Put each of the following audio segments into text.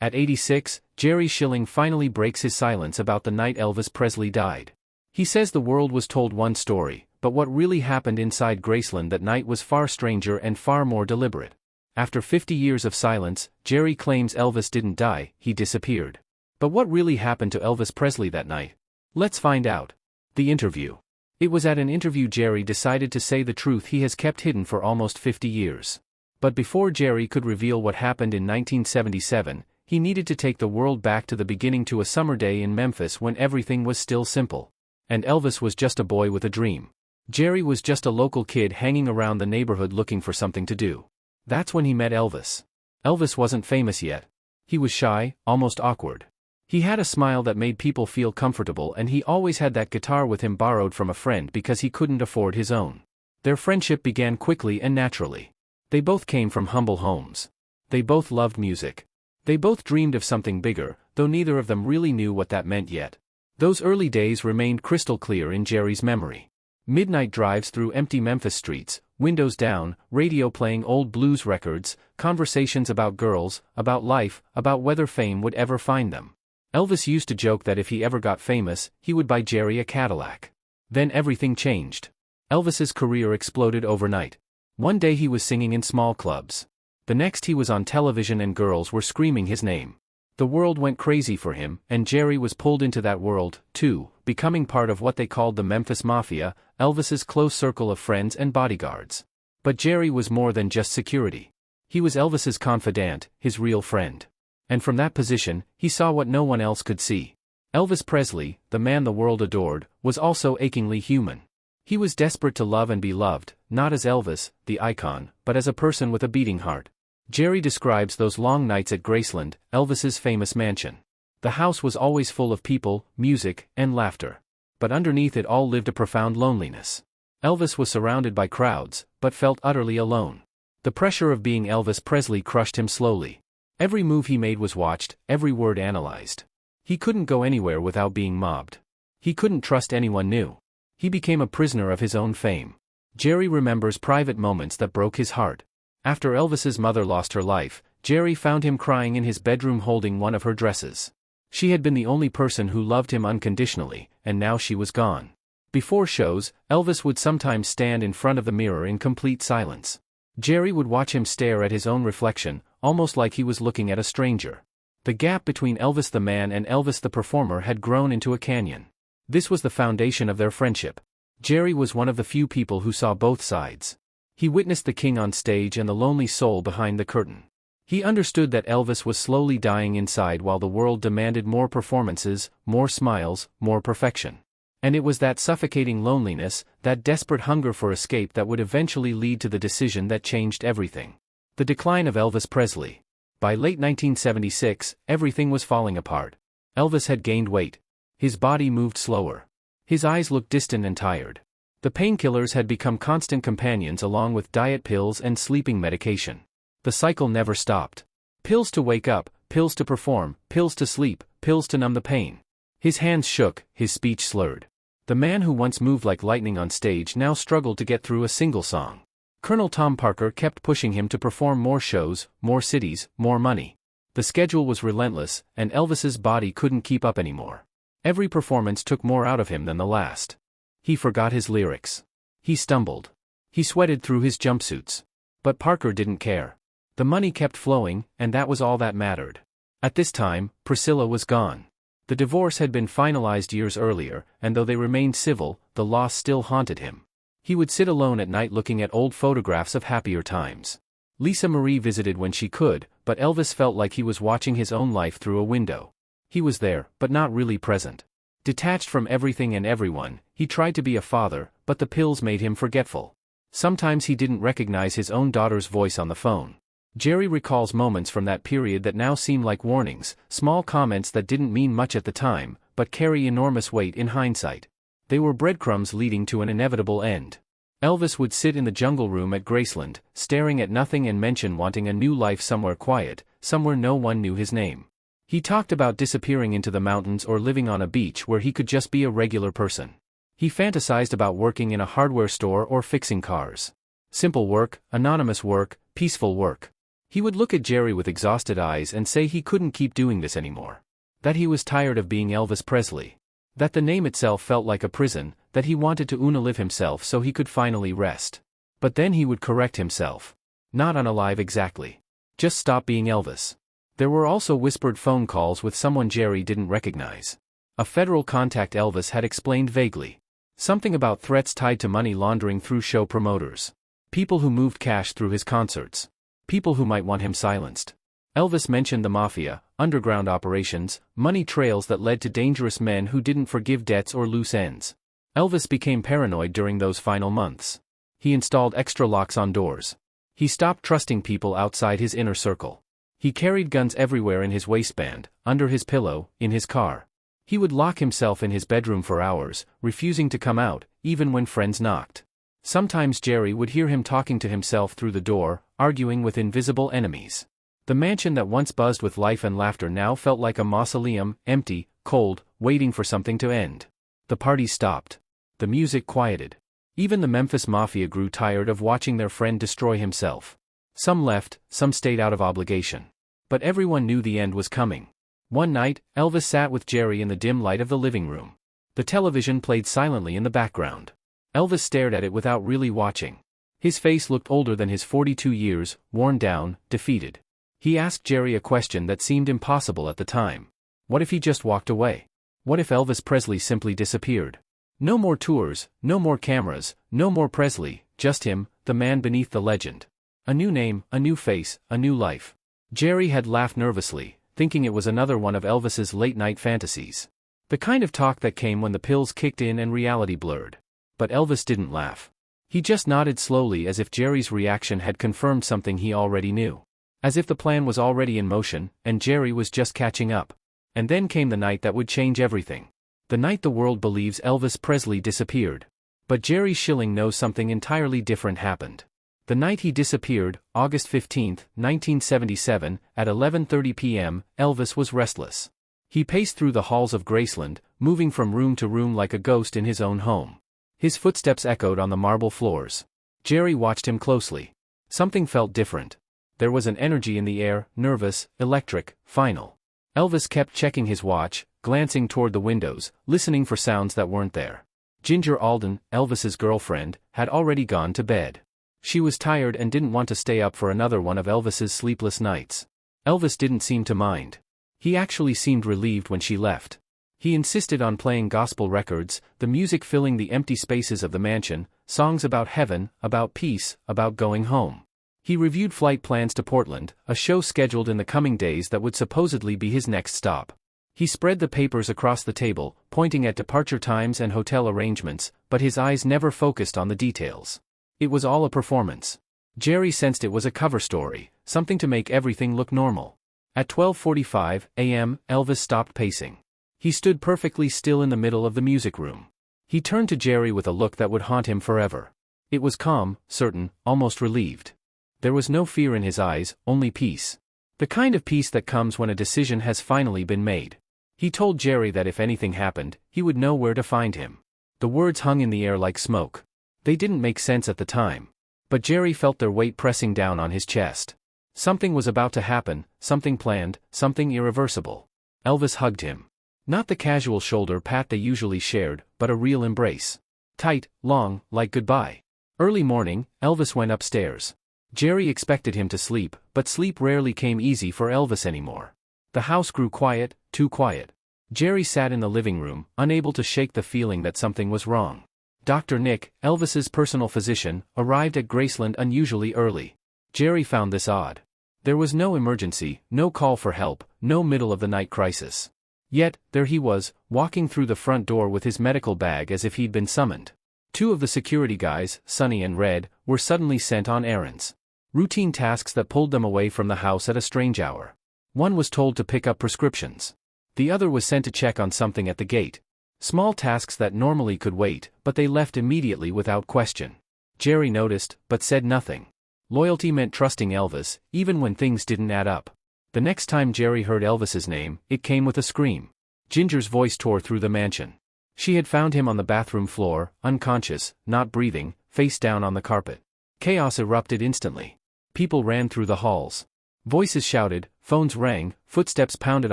At 86, Jerry Schilling finally breaks his silence about the night Elvis Presley died. He says the world was told one story, but what really happened inside Graceland that night was far stranger and far more deliberate. After 50 years of silence, Jerry claims Elvis didn't die, he disappeared. But what really happened to Elvis Presley that night? Let's find out. The interview. It was at an interview Jerry decided to say the truth he has kept hidden for almost 50 years. But before Jerry could reveal what happened in 1977, he needed to take the world back to the beginning, to a summer day in Memphis when everything was still simple. And Elvis was just a boy with a dream. Jerry was just a local kid hanging around the neighborhood looking for something to do. That's when he met Elvis. Elvis wasn't famous yet. He was shy, almost awkward. He had a smile that made people feel comfortable, and he always had that guitar with him borrowed from a friend because he couldn't afford his own. Their friendship began quickly and naturally. They both came from humble homes. They both loved music. They both dreamed of something bigger, though neither of them really knew what that meant yet. Those early days remained crystal clear in Jerry's memory. Midnight drives through empty Memphis streets, windows down, radio playing old blues records, conversations about girls, about life, about whether fame would ever find them. Elvis used to joke that if he ever got famous, he would buy Jerry a Cadillac. Then everything changed. Elvis's career exploded overnight. One day he was singing in small clubs. The next he was on television and girls were screaming his name. The world went crazy for him, and Jerry was pulled into that world, too, becoming part of what they called the Memphis Mafia, Elvis's close circle of friends and bodyguards. But Jerry was more than just security. He was Elvis's confidant, his real friend. And from that position, he saw what no one else could see. Elvis Presley, the man the world adored, was also achingly human. He was desperate to love and be loved, not as Elvis, the icon, but as a person with a beating heart. Jerry describes those long nights at Graceland, Elvis's famous mansion. The house was always full of people, music, and laughter. But underneath it all lived a profound loneliness. Elvis was surrounded by crowds, but felt utterly alone. The pressure of being Elvis Presley crushed him slowly. Every move he made was watched, every word analyzed. He couldn't go anywhere without being mobbed. He couldn't trust anyone new. He became a prisoner of his own fame. Jerry remembers private moments that broke his heart. After Elvis's mother lost her life, Jerry found him crying in his bedroom holding one of her dresses. She had been the only person who loved him unconditionally, and now she was gone. Before shows, Elvis would sometimes stand in front of the mirror in complete silence. Jerry would watch him stare at his own reflection, almost like he was looking at a stranger. The gap between Elvis the man and Elvis the performer had grown into a canyon. This was the foundation of their friendship. Jerry was one of the few people who saw both sides. He witnessed the king on stage and the lonely soul behind the curtain. He understood that Elvis was slowly dying inside while the world demanded more performances, more smiles, more perfection. And it was that suffocating loneliness, that desperate hunger for escape that would eventually lead to the decision that changed everything. The decline of Elvis Presley. By late 1976, everything was falling apart. Elvis had gained weight. His body moved slower. His eyes looked distant and tired. The painkillers had become constant companions along with diet pills and sleeping medication. The cycle never stopped. Pills to wake up, pills to perform, pills to sleep, pills to numb the pain. His hands shook, his speech slurred. The man who once moved like lightning on stage now struggled to get through a single song. Colonel Tom Parker kept pushing him to perform more shows, more cities, more money. The schedule was relentless, and Elvis's body couldn't keep up anymore. Every performance took more out of him than the last. He forgot his lyrics. He stumbled. He sweated through his jumpsuits. But Parker didn't care. The money kept flowing, and that was all that mattered. At this time, Priscilla was gone. The divorce had been finalized years earlier, and though they remained civil, the loss still haunted him. He would sit alone at night looking at old photographs of happier times. Lisa Marie visited when she could, but Elvis felt like he was watching his own life through a window. He was there, but not really present. Detached from everything and everyone, he tried to be a father, but the pills made him forgetful. Sometimes he didn't recognize his own daughter's voice on the phone. Jerry recalls moments from that period that now seem like warnings, small comments that didn't mean much at the time, but carry enormous weight in hindsight. They were breadcrumbs leading to an inevitable end. Elvis would sit in the jungle room at Graceland, staring at nothing and mention wanting a new life somewhere quiet, somewhere no one knew his name. He talked about disappearing into the mountains or living on a beach where he could just be a regular person. He fantasized about working in a hardware store or fixing cars. Simple work, anonymous work, peaceful work. He would look at Jerry with exhausted eyes and say he couldn't keep doing this anymore. That he was tired of being Elvis Presley. That the name itself felt like a prison, that he wanted to unalive himself so he could finally rest. But then he would correct himself. Not unalive exactly. Just stop being Elvis. There were also whispered phone calls with someone Jerry didn't recognize. A federal contact Elvis had explained vaguely. Something about threats tied to money laundering through show promoters. People who moved cash through his concerts. People who might want him silenced. Elvis mentioned the mafia, underground operations, money trails that led to dangerous men who didn't forgive debts or loose ends. Elvis became paranoid during those final months. He installed extra locks on doors. He stopped trusting people outside his inner circle. He carried guns everywhere in his waistband, under his pillow, in his car. He would lock himself in his bedroom for hours, refusing to come out, even when friends knocked. Sometimes Jerry would hear him talking to himself through the door, arguing with invisible enemies. The mansion that once buzzed with life and laughter now felt like a mausoleum, empty, cold, waiting for something to end. The parties stopped. The music quieted. Even the Memphis Mafia grew tired of watching their friend destroy himself. Some left, some stayed out of obligation. But everyone knew the end was coming. One night, Elvis sat with Jerry in the dim light of the living room. The television played silently in the background. Elvis stared at it without really watching. His face looked older than his 42 years, worn down, defeated. He asked Jerry a question that seemed impossible at the time. What if he just walked away? What if Elvis Presley simply disappeared? No more tours, no more cameras, no more Presley, just him, the man beneath the legend. A new name, a new face, a new life. Jerry had laughed nervously, thinking it was another one of Elvis's late-night fantasies. The kind of talk that came when the pills kicked in and reality blurred. But Elvis didn't laugh. He just nodded slowly as if Jerry's reaction had confirmed something he already knew. As if the plan was already in motion, and Jerry was just catching up. And then came the night that would change everything. The night the world believes Elvis Presley disappeared. But Jerry Schilling knows something entirely different happened. The night he disappeared, August 15, 1977, at 11:30 p.m., Elvis was restless. He paced through the halls of Graceland, moving from room to room like a ghost in his own home. His footsteps echoed on the marble floors. Jerry watched him closely. Something felt different. There was an energy in the air, nervous, electric, final. Elvis kept checking his watch, glancing toward the windows, listening for sounds that weren't there. Ginger Alden, Elvis's girlfriend, had already gone to bed. She was tired and didn't want to stay up for another one of Elvis's sleepless nights. Elvis didn't seem to mind. He actually seemed relieved when she left. He insisted on playing gospel records, the music filling the empty spaces of the mansion, songs about heaven, about peace, about going home. He reviewed flight plans to Portland, a show scheduled in the coming days that would supposedly be his next stop. He spread the papers across the table, pointing at departure times and hotel arrangements, but his eyes never focused on the details. It was all a performance. Jerry sensed it was a cover story, something to make everything look normal. At 12:45 a.m., Elvis stopped pacing. He stood perfectly still in the middle of the music room. He turned to Jerry with a look that would haunt him forever. It was calm, certain, almost relieved. There was no fear in his eyes, only peace. The kind of peace that comes when a decision has finally been made. He told Jerry that if anything happened, he would know where to find him. The words hung in the air like smoke. They didn't make sense at the time. But Jerry felt their weight pressing down on his chest. Something was about to happen, something planned, something irreversible. Elvis hugged him. Not the casual shoulder pat they usually shared, but a real embrace. Tight, long, like goodbye. Early morning, Elvis went upstairs. Jerry expected him to sleep, but sleep rarely came easy for Elvis anymore. The house grew quiet, too quiet. Jerry sat in the living room, unable to shake the feeling that something was wrong. Dr. Nick, Elvis's personal physician, arrived at Graceland unusually early. Jerry found this odd. There was no emergency, no call for help, no middle-of-the-night crisis. Yet, there he was, walking through the front door with his medical bag as if he'd been summoned. Two of the security guys, Sonny and Red, were suddenly sent on errands. Routine tasks that pulled them away from the house at a strange hour. One was told to pick up prescriptions. The other was sent to check on something at the gate. Small tasks that normally could wait, but they left immediately without question. Jerry noticed, but said nothing. Loyalty meant trusting Elvis, even when things didn't add up. The next time Jerry heard Elvis's name, it came with a scream. Ginger's voice tore through the mansion. She had found him on the bathroom floor, unconscious, not breathing, face down on the carpet. Chaos erupted instantly. People ran through the halls. Voices shouted, phones rang, footsteps pounded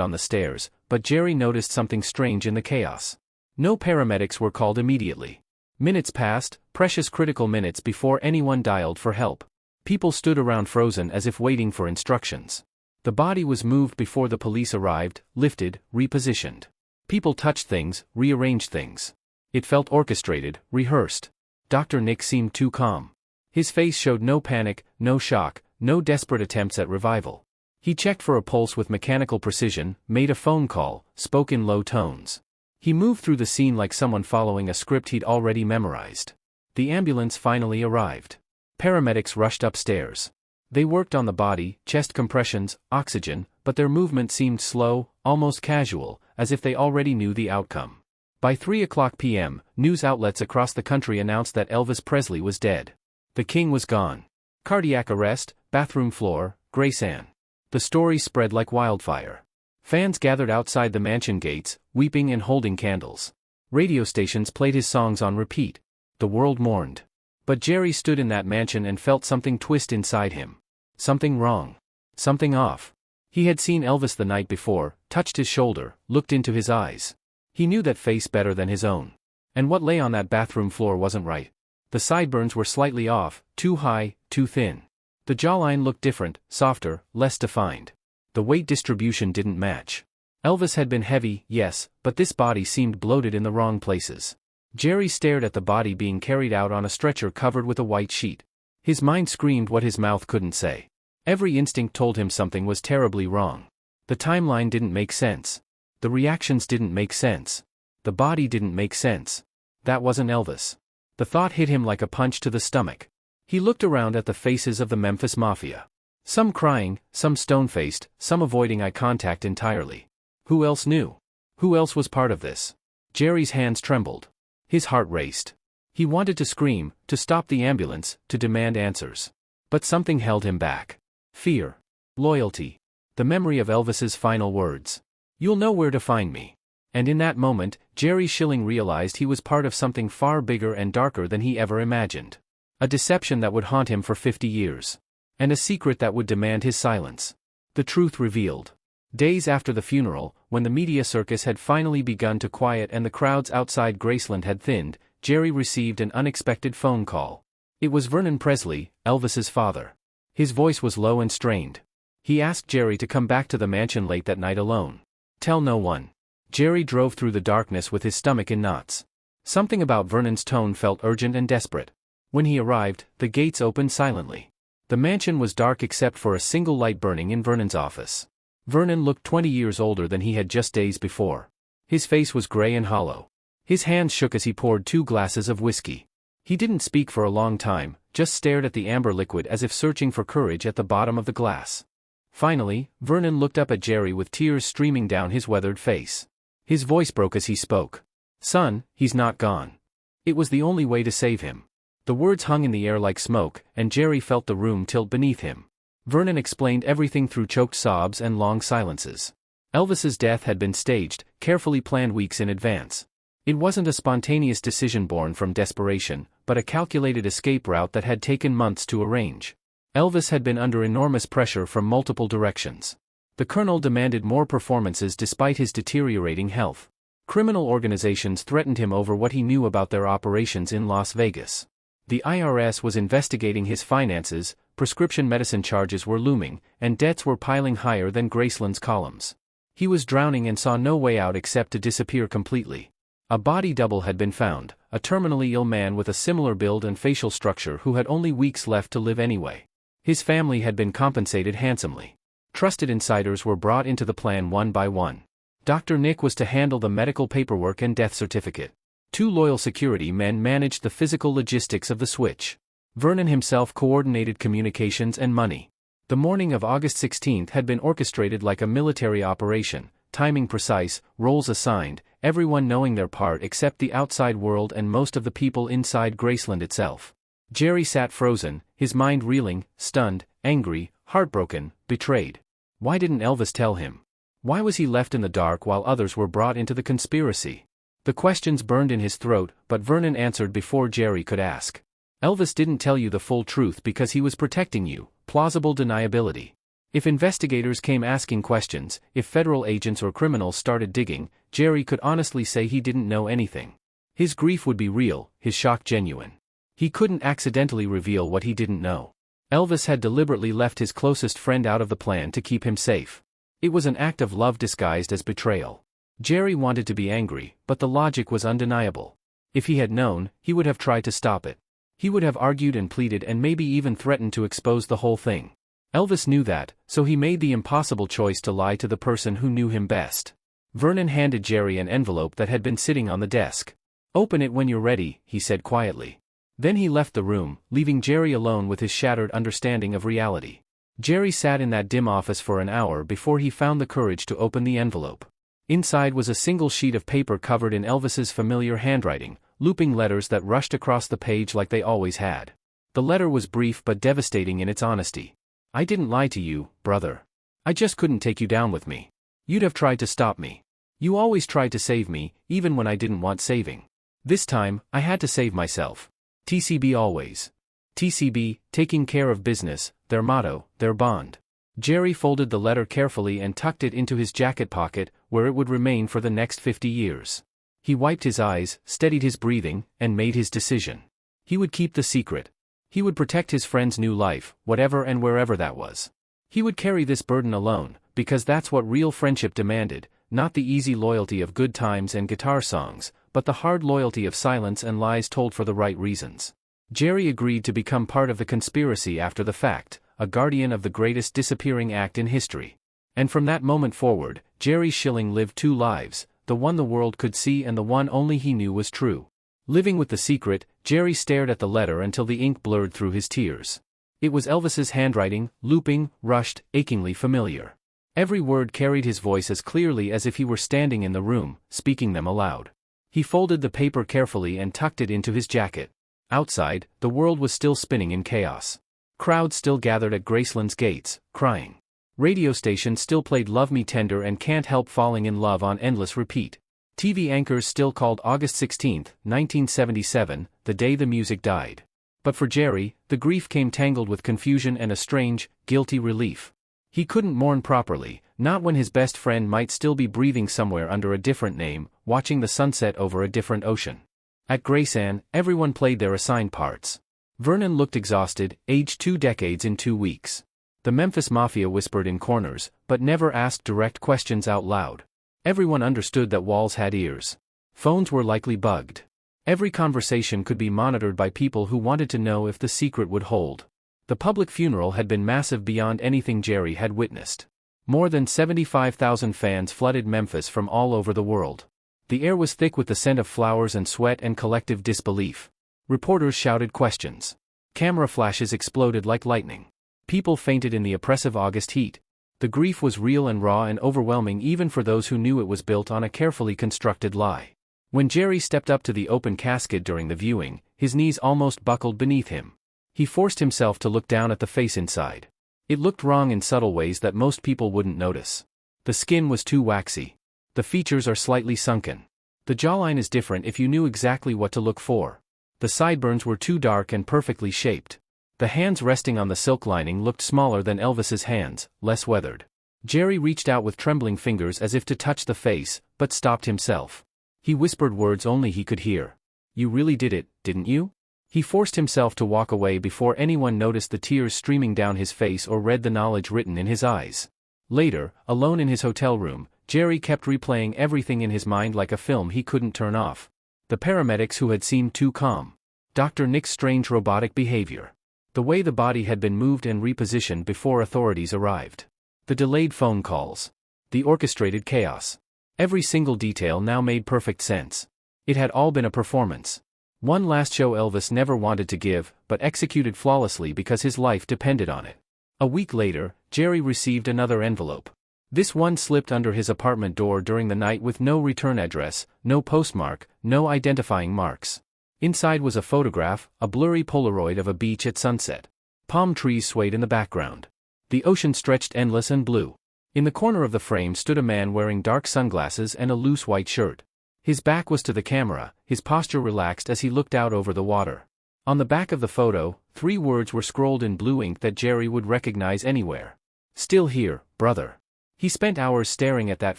on the stairs, but Jerry noticed something strange in the chaos. No paramedics were called immediately. Minutes passed, precious critical minutes before anyone dialed for help. People stood around frozen as if waiting for instructions. The body was moved before the police arrived, lifted, repositioned. People touched things, rearranged things. It felt orchestrated, rehearsed. Dr. Nick seemed too calm. His face showed no panic, no shock, no desperate attempts at revival. He checked for a pulse with mechanical precision, made a phone call, spoke in low tones. He moved through the scene like someone following a script he'd already memorized. The ambulance finally arrived. Paramedics rushed upstairs. They worked on the body, chest compressions, oxygen, but their movement seemed slow, almost casual, as if they already knew the outcome. By 3:00 p.m., news outlets across the country announced that Elvis Presley was dead. The king was gone. Cardiac arrest, bathroom floor, Graceland. The story spread like wildfire. Fans gathered outside the mansion gates, weeping and holding candles. Radio stations played his songs on repeat. The world mourned. But Jerry stood in that mansion and felt something twist inside him. Something wrong. Something off. He had seen Elvis the night before, touched his shoulder, looked into his eyes. He knew that face better than his own. And what lay on that bathroom floor wasn't right. The sideburns were slightly off, too high, too thin. The jawline looked different, softer, less defined. The weight distribution didn't match. Elvis had been heavy, yes, but this body seemed bloated in the wrong places. Jerry stared at the body being carried out on a stretcher covered with a white sheet. His mind screamed what his mouth couldn't say. Every instinct told him something was terribly wrong. The timeline didn't make sense. The reactions didn't make sense. The body didn't make sense. That wasn't Elvis. The thought hit him like a punch to the stomach. He looked around at the faces of the Memphis Mafia. Some crying, some stone-faced, some avoiding eye contact entirely. Who else knew? Who else was part of this? Jerry's hands trembled. His heart raced. He wanted to scream, to stop the ambulance, to demand answers. But something held him back. Fear. Loyalty. The memory of Elvis's final words. "You'll know where to find me." And in that moment, Jerry Schilling realized he was part of something far bigger and darker than he ever imagined. A deception that would haunt him for 50 years. And a secret that would demand his silence. The truth revealed. Days after the funeral, when the media circus had finally begun to quiet and the crowds outside Graceland had thinned, Jerry received an unexpected phone call. It was Vernon Presley, Elvis's father. His voice was low and strained. He asked Jerry to come back to the mansion late that night alone. Tell no one. Jerry drove through the darkness with his stomach in knots. Something about Vernon's tone felt urgent and desperate. When he arrived, the gates opened silently. The mansion was dark except for a single light burning in Vernon's office. Vernon looked 20 years older than he had just days before. His face was gray and hollow. His hands shook as he poured 2 glasses of whiskey. He didn't speak for a long time, just stared at the amber liquid as if searching for courage at the bottom of the glass. Finally, Vernon looked up at Jerry with tears streaming down his weathered face. His voice broke as he spoke. "Son, he's not gone." It was the only way to save him. The words hung in the air like smoke, and Jerry felt the room tilt beneath him. Vernon explained everything through choked sobs and long silences. Elvis's death had been staged, carefully planned weeks in advance. It wasn't a spontaneous decision born from desperation, but a calculated escape route that had taken months to arrange. Elvis had been under enormous pressure from multiple directions. The Colonel demanded more performances despite his deteriorating health. Criminal organizations threatened him over what he knew about their operations in Las Vegas. The IRS was investigating his finances, prescription medicine charges were looming, and debts were piling higher than Graceland's columns. He was drowning and saw no way out except to disappear completely. A body double had been found, a terminally ill man with a similar build and facial structure who had only weeks left to live anyway. His family had been compensated handsomely. Trusted insiders were brought into the plan one by one. Dr. Nick was to handle the medical paperwork and death certificate. 2 loyal security men managed the physical logistics of the switch. Vernon himself coordinated communications and money. The morning of August 16 had been orchestrated like a military operation, timing precise, roles assigned, everyone knowing their part except the outside world and most of the people inside Graceland itself. Jerry sat frozen, his mind reeling, stunned, angry, heartbroken, betrayed. Why didn't Elvis tell him? Why was he left in the dark while others were brought into the conspiracy? The questions burned in his throat, but Vernon answered before Jerry could ask. Elvis didn't tell you the full truth because he was protecting you, plausible deniability. If investigators came asking questions, if federal agents or criminals started digging, Jerry could honestly say he didn't know anything. His grief would be real, his shock genuine. He couldn't accidentally reveal what he didn't know. Elvis had deliberately left his closest friend out of the plan to keep him safe. It was an act of love disguised as betrayal. Jerry wanted to be angry, but the logic was undeniable. If he had known, he would have tried to stop it. He would have argued and pleaded and maybe even threatened to expose the whole thing. Elvis knew that, so he made the impossible choice to lie to the person who knew him best. Vernon handed Jerry an envelope that had been sitting on the desk. "Open it when you're ready," he said quietly. Then he left the room, leaving Jerry alone with his shattered understanding of reality. Jerry sat in that dim office for an hour before he found the courage to open the envelope. Inside was a single sheet of paper covered in Elvis's familiar handwriting, looping letters that rushed across the page like they always had. The letter was brief but devastating in its honesty. "I didn't lie to you, brother. I just couldn't take you down with me. You'd have tried to stop me. You always tried to save me, even when I didn't want saving. This time, I had to save myself. TCB always. TCB, taking care of business, their motto, their bond." Jerry folded the letter carefully and tucked it into his jacket pocket, where it would remain for the next 50 years. He wiped his eyes, steadied his breathing, and made his decision. He would keep the secret. He would protect his friend's new life, whatever and wherever that was. He would carry this burden alone, because that's what real friendship demanded, not the easy loyalty of good times and guitar songs, but the hard loyalty of silence and lies told for the right reasons. Jerry agreed to become part of the conspiracy after the fact, a guardian of the greatest disappearing act in history. And from that moment forward, Jerry Schilling lived two lives, the one the world could see and the one only he knew was true. Living with the secret, Jerry stared at the letter until the ink blurred through his tears. It was Elvis's handwriting, looping, rushed, achingly familiar. Every word carried his voice as clearly as if he were standing in the room, speaking them aloud. He folded the paper carefully and tucked it into his jacket. Outside, the world was still spinning in chaos. Crowds still gathered at Graceland's gates, crying. Radio stations still played Love Me Tender and Can't Help Falling in Love on endless repeat. TV anchors still called August 16, 1977, the day the music died. But for Jerry, the grief came tangled with confusion and a strange, guilty relief. He couldn't mourn properly, not when his best friend might still be breathing somewhere under a different name, watching the sunset over a different ocean. At Graceland, everyone played their assigned parts. Vernon looked exhausted, aged 2 decades in 2 weeks. The Memphis Mafia whispered in corners, but never asked direct questions out loud. Everyone understood that walls had ears. Phones were likely bugged. Every conversation could be monitored by people who wanted to know if the secret would hold. The public funeral had been massive beyond anything Jerry had witnessed. More than 75,000 fans flooded Memphis from all over the world. The air was thick with the scent of flowers and sweat and collective disbelief. Reporters shouted questions. Camera flashes exploded like lightning. People fainted in the oppressive August heat. The grief was real and raw and overwhelming even for those who knew it was built on a carefully constructed lie. When Jerry stepped up to the open casket during the viewing, his knees almost buckled beneath him. He forced himself to look down at the face inside. It looked wrong in subtle ways that most people wouldn't notice. The skin was too waxy. The features are slightly sunken. The jawline is different if you knew exactly what to look for. The sideburns were too dark and perfectly shaped. The hands resting on the silk lining looked smaller than Elvis's hands, less weathered. Jerry reached out with trembling fingers as if to touch the face, but stopped himself. He whispered words only he could hear. "You really did it, didn't you?" He forced himself to walk away before anyone noticed the tears streaming down his face or read the knowledge written in his eyes. Later, alone in his hotel room, Jerry kept replaying everything in his mind like a film he couldn't turn off. The paramedics who had seemed too calm. Dr. Nick's strange robotic behavior. The way the body had been moved and repositioned before authorities arrived. The delayed phone calls. The orchestrated chaos. Every single detail now made perfect sense. It had all been a performance. One last show Elvis never wanted to give, but executed flawlessly because his life depended on it. A week later, Jerry received another envelope. This one slipped under his apartment door during the night with no return address, no postmark, no identifying marks. Inside was a photograph, a blurry Polaroid of a beach at sunset. Palm trees swayed in the background. The ocean stretched endless and blue. In the corner of the frame stood a man wearing dark sunglasses and a loose white shirt. His back was to the camera, his posture relaxed as he looked out over the water. On the back of the photo, 3 words were scrolled in blue ink that Jerry would recognize anywhere. Still here, brother. He spent hours staring at that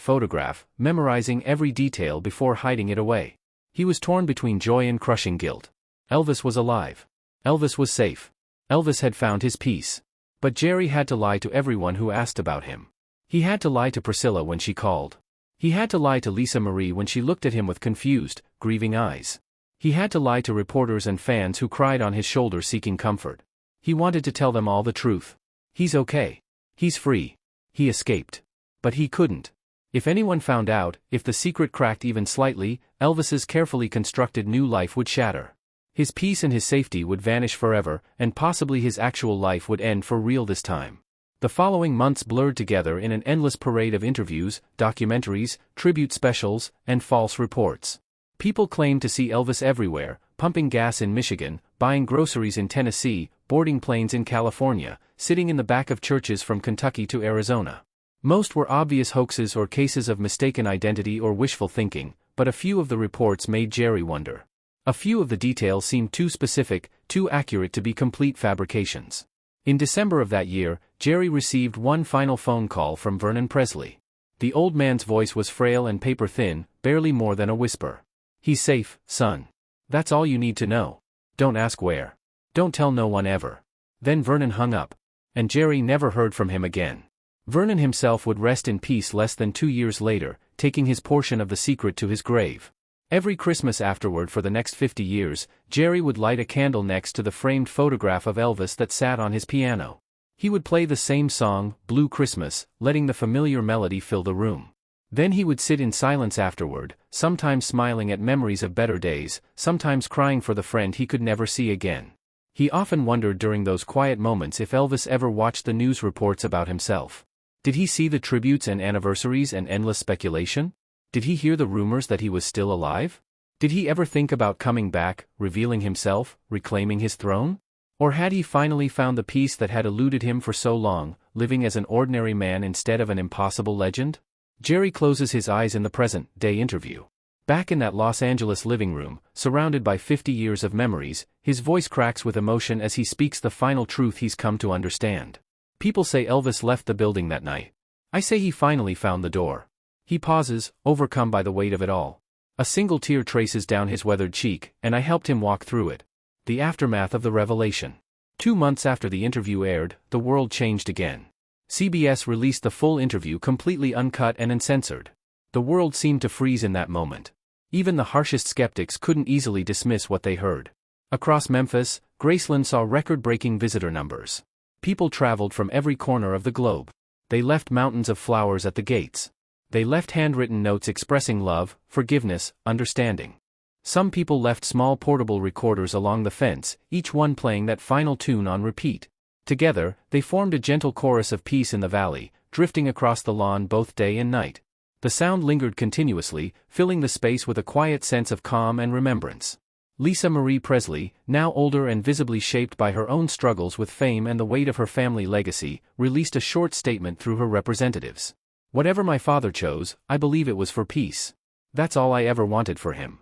photograph, memorizing every detail before hiding it away. He was torn between joy and crushing guilt. Elvis was alive. Elvis was safe. Elvis had found his peace. But Jerry had to lie to everyone who asked about him. He had to lie to Priscilla when she called. He had to lie to Lisa Marie when she looked at him with confused, grieving eyes. He had to lie to reporters and fans who cried on his shoulder seeking comfort. He wanted to tell them all the truth. He's okay. He's free. He escaped. But he couldn't. If anyone found out, if the secret cracked even slightly, Elvis's carefully constructed new life would shatter. His peace and his safety would vanish forever, and possibly his actual life would end for real this time. The following months blurred together in an endless parade of interviews, documentaries, tribute specials, and false reports. People claimed to see Elvis everywhere, pumping gas in Michigan, buying groceries in Tennessee, boarding planes in California, sitting in the back of churches from Kentucky to Arizona. Most were obvious hoaxes or cases of mistaken identity or wishful thinking, but a few of the reports made Jerry wonder. A few of the details seemed too specific, too accurate to be complete fabrications. In December of that year, Jerry received one final phone call from Vernon Presley. The old man's voice was frail and paper-thin, barely more than a whisper. "He's safe, son. That's all you need to know. Don't ask where. Don't tell no one ever." Then Vernon hung up. And Jerry never heard from him again. Vernon himself would rest in peace less than 2 years later, taking his portion of the secret to his grave. Every Christmas afterward for the next 50 years, Jerry would light a candle next to the framed photograph of Elvis that sat on his piano. He would play the same song, Blue Christmas, letting the familiar melody fill the room. Then he would sit in silence afterward, sometimes smiling at memories of better days, sometimes crying for the friend he could never see again. He often wondered during those quiet moments if Elvis ever watched the news reports about himself. Did he see the tributes and anniversaries and endless speculation? Did he hear the rumors that he was still alive? Did he ever think about coming back, revealing himself, reclaiming his throne? Or had he finally found the peace that had eluded him for so long, living as an ordinary man instead of an impossible legend? Jerry closes his eyes in the present-day interview. Back in that Los Angeles living room, surrounded by 50 years of memories, his voice cracks with emotion as he speaks the final truth he's come to understand. People say Elvis left the building that night. I say he finally found the door. He pauses, overcome by the weight of it all. A single tear traces down his weathered cheek, and I helped him walk through it. The aftermath of the revelation. 2 months after the interview aired, the world changed again. CBS released the full interview completely uncut and uncensored. The world seemed to freeze in that moment. Even the harshest skeptics couldn't easily dismiss what they heard. Across Memphis, Graceland saw record-breaking visitor numbers. People traveled from every corner of the globe. They left mountains of flowers at the gates. They left handwritten notes expressing love, forgiveness, understanding. Some people left small portable recorders along the fence, each one playing that final tune on repeat. Together, they formed a gentle chorus of peace in the valley, drifting across the lawn both day and night. The sound lingered continuously, filling the space with a quiet sense of calm and remembrance. Lisa Marie Presley, now older and visibly shaped by her own struggles with fame and the weight of her family legacy, released a short statement through her representatives. "Whatever my father chose, I believe it was for peace. That's all I ever wanted for him."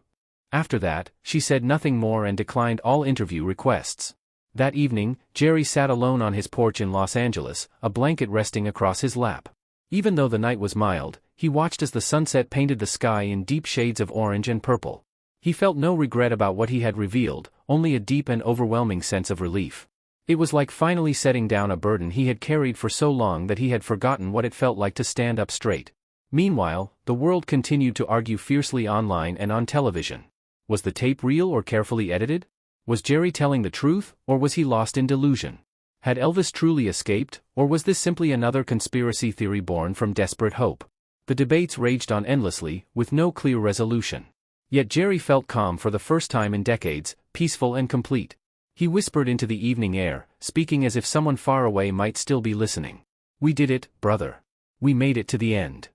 After that, she said nothing more and declined all interview requests. That evening, Jerry sat alone on his porch in Los Angeles, a blanket resting across his lap. Even though the night was mild, he watched as the sunset painted the sky in deep shades of orange and purple. He felt no regret about what he had revealed, only a deep and overwhelming sense of relief. It was like finally setting down a burden he had carried for so long that he had forgotten what it felt like to stand up straight. Meanwhile, the world continued to argue fiercely online and on television. Was the tape real or carefully edited? Was Jerry telling the truth, or was he lost in delusion? Had Elvis truly escaped, or was this simply another conspiracy theory born from desperate hope? The debates raged on endlessly, with no clear resolution. Yet Jerry felt calm for the first time in decades, peaceful and complete. He whispered into the evening air, speaking as if someone far away might still be listening. "We did it, brother. We made it to the end."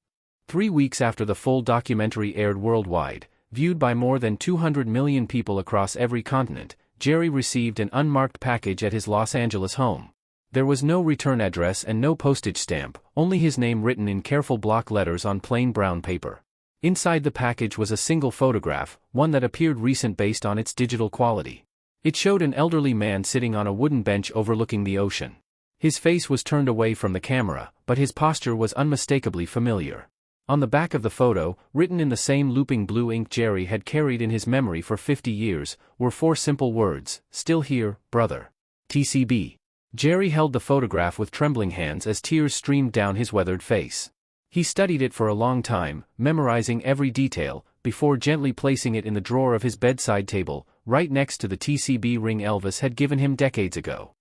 3 weeks after the full documentary aired worldwide, viewed by more than 200 million people across every continent, Jerry received an unmarked package at his Los Angeles home. There was no return address and no postage stamp, only his name written in careful block letters on plain brown paper. Inside the package was a single photograph, one that appeared recent based on its digital quality. It showed an elderly man sitting on a wooden bench overlooking the ocean. His face was turned away from the camera, but his posture was unmistakably familiar. On the back of the photo, written in the same looping blue ink Jerry had carried in his memory for 50 years, were 4 simple words: "Still here, brother. TCB." Jerry held the photograph with trembling hands as tears streamed down his weathered face. He studied it for a long time, memorizing every detail, before gently placing it in the drawer of his bedside table, right next to the TCB ring Elvis had given him decades ago.